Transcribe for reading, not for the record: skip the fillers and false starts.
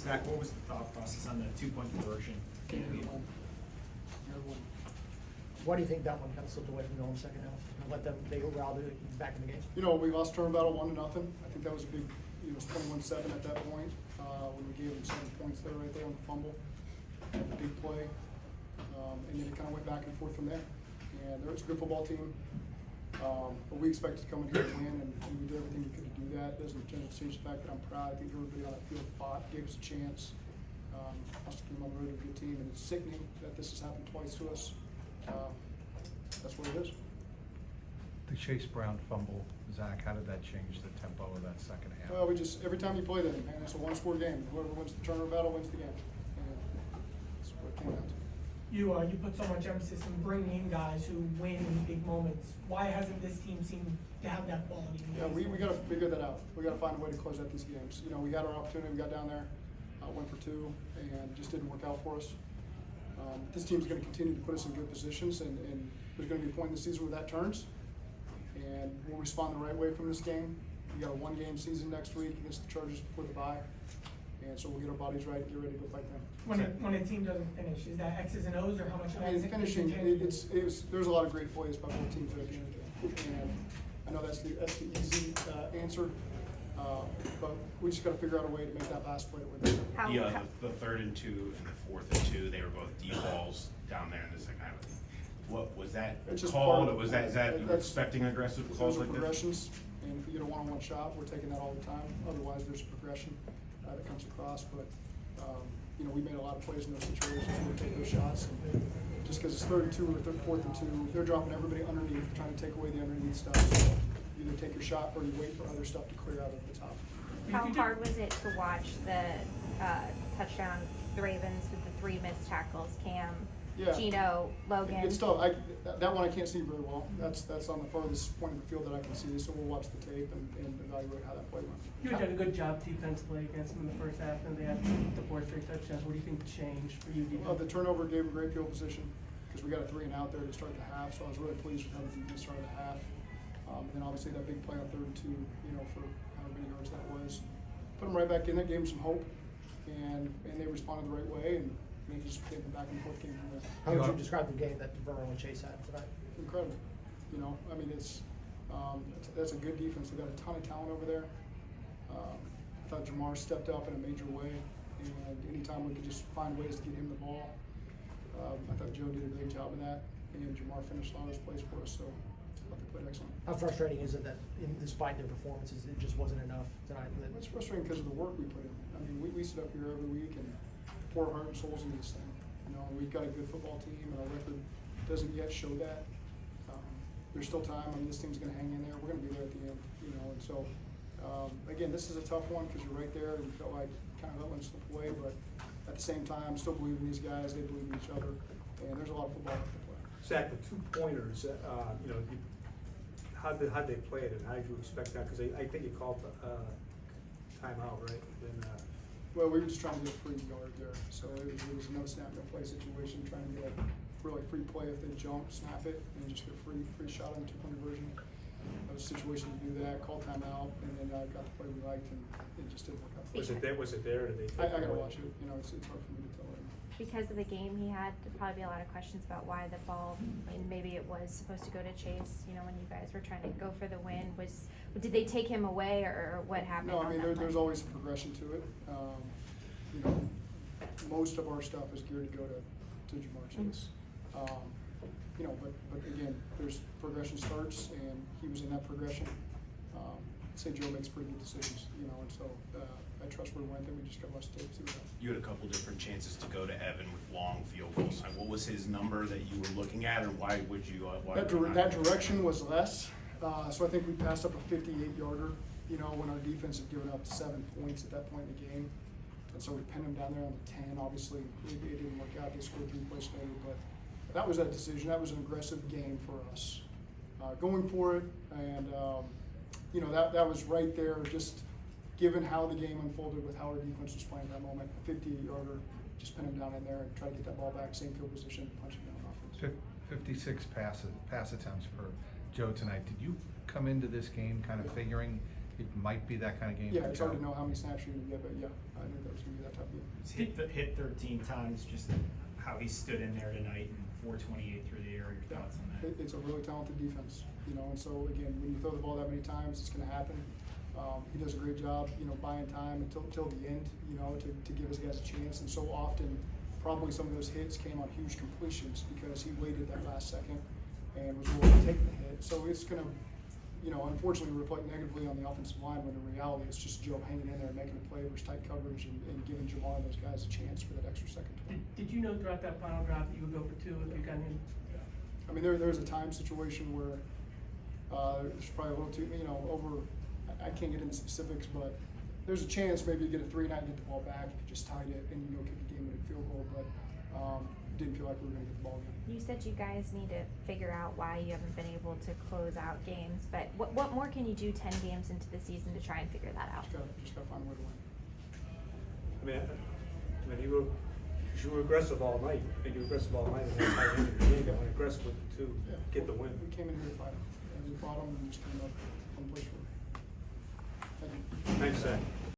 Zach, what was the thought process on the 2-point conversion? Why do you think that one kind of slipped away from the second half? And let them, they overall back in the game? You know, we lost turn battle 1-0. I think that was a big, it was 21-7 at that point, when we gave them 7 points there, right there on the fumble. Big play. And then it kind of went back and forth from there. And there was a good football team. But we expected to come in here and win, and we did everything we could to do that. Doesn't change the fact that I'm proud. I think everybody on that field fought, gave us a chance. Us came on the road to a good team, and it's sickening that this has happened twice to us. That's what it is. The Chase Brown fumble, Zach, how did that change the tempo of that second half? Well, every time you play that, man, it's a one-score game. Whoever wins the turnover battle wins the game. And that's what it came down to. You put so much emphasis in bringing in guys who win in big moments. Why hasn't this team seemed to have that quality? Yeah, we got to figure that out. We got to find a way to close out these games. You know, we had our opportunity. We got down there, went for 2, and just didn't work out for us. This team's going to continue to put us in good positions, and there's going to be a point in the season where that turns, and we'll respond the right way from this game. We got a 1-game season next week against the Chargers before the bye, and so we'll get our bodies right and get ready to go fight them. When a team doesn't finish, is that X's and O's, or how much of that is finishing? intangible? There's a lot of great plays by both teams at the end of the game, and I know that's the easy answer. But we just got to figure out a way to make that last play that we're there. The 3rd and 2 and the 4th and 2, they were both deep balls down there in the second half. What was that called? Is that expecting aggressive calls like progressions, and if you get a one-on-one shot, we're taking that all the time. Otherwise, there's a progression that comes across. But you know, we made a lot of plays in those situations where we take those shots. And just because it's 3rd and 2 or 4th and 2, they're dropping everybody underneath, trying to take away the underneath stuff. So you either take your shot or you wait for other stuff to clear out of the top. How hard was it to watch the touchdown, the Ravens with the 3 missed tackles, Cam, Gino, Logan? It's tough. That one I can't see very well. That's on the farthest point of the field that I can see, so we'll watch the tape and evaluate how that play went. You did a good job defensively against them in the first half, and they had the 4 straight touchdowns. What do you think changed for you? Well, the turnover gave a great field position because we got a 3 and out there to start the half, so I was really pleased with how the defense started the half. And then obviously that big play on 3rd and 2, you know, for how many yards that was. Put them right back in there, gave them some hope, and they responded the right way, and they just came back and forth game from there. How would you describe the game that Burrow and Chase had tonight? Incredible. You know, I mean, that's a good defense. They got a ton of talent over there. I thought Jamar stepped up in a major way, and anytime we could just find ways to get him the ball, I thought Joe did a great job in that, and Jamar finished a lot of those plays for us, so I thought they played excellent. How frustrating is it that, despite their performances, it just wasn't enough tonight? It's frustrating because of the work we put in. I mean, we sit up here every week and pour heart and souls into this thing. You know, we've got a good football team, and our record doesn't yet show that. There's still time. I mean, this team's going to hang in there. We're going to be there at the end, you know. And so, again, this is a tough one because you're right there. We felt like kind of let one slip away, but at the same time, still believe in these guys. They believe in each other, and there's a lot of football to play. Zach, the 2-pointers, you know, how'd they play it, and how did you expect that? Because I think you called timeout, right? Then, well, we were just trying to get a free yard there, so it was no snap, no play situation, trying to get a really free play if they jump, snap it, and just get a free shot on the 2-point version. That was a situation to do that, call timeout, and then got the play we liked, and it just didn't work out. was it there, or did they take I it gotta away? watch it. You know, it's hard for me to tell right now. Because of the game he had, there'd probably be a lot of questions about why the ball, and maybe it was supposed to go to Chase, you know, when you guys were trying to go for the win. Did they take him away, or what happened? No, I mean, there's always a progression to it. You know, most of our stuff is geared to go to Jamar Chase. You know, but again, there's progression starts, and he was in that progression. I'd say Joe makes pretty good decisions, you know, and so I trust where we went, and we just got to watch the tape, see what happens. You had a couple different chances to go to Evan with long field goals. What was his number that you were looking at, or why would you? That direction was less, so I think we passed up a 58-yarder. You know, when our defense had given up 7 points at that point in the game, and so we pinned them down there on the 10. Obviously, it didn't work out. They scored 3 plays later, but that was that decision. That was an aggressive game for us, going for it, and you know, that was right there. Just given how the game unfolded with how our defense was playing at that moment, a 58-yarder, just pin him down in there and try to get that ball back, same field position, punch him down offense. 56 pass attempts for Joe tonight. Did you come into this game kind of figuring it might be that kind of game. Yeah, for it's hard to Joe. know how many snaps you're gonna get, but yeah, I knew that was gonna be that type of game. He's hit 13 times, just how he stood in there tonight and 428 through the air. Your Yeah, thoughts on that? it's a really talented defense, you know, and so again, when you throw the ball that many times, it's gonna happen. He does a great job, you know, buying time until the end, you know, to give his guys a chance. And so often, probably some of those hits came on huge completions because he waited that last second and was willing to take the hit. So it's gonna, you know, unfortunately reflect negatively on the offensive line when in reality it's just Joe hanging in there and making a play versus tight coverage and giving Jamar and those guys a chance for that extra second. Did you know throughout that final drive that you would go for 2 if you got in? I mean, there's a time situation where there's probably a little too, you know, I can't get into specifics, but there's a chance maybe you get a 3-9 and get the ball back if you just tied it and you go kick a game-winning field goal, but didn't feel like we were gonna get the ball again. You said you guys need to figure out why you haven't been able to close out games, but what more can you do 10 games into the season to try and figure that out? Just gotta find a way to win. I mean, you were aggressive all night. I think you were aggressive all night, and then by the end of the game, you went aggressive to Yeah, get the win. We came in here to fight them, and we fought them and just came up one place for. Thank you. Thanks, Zach.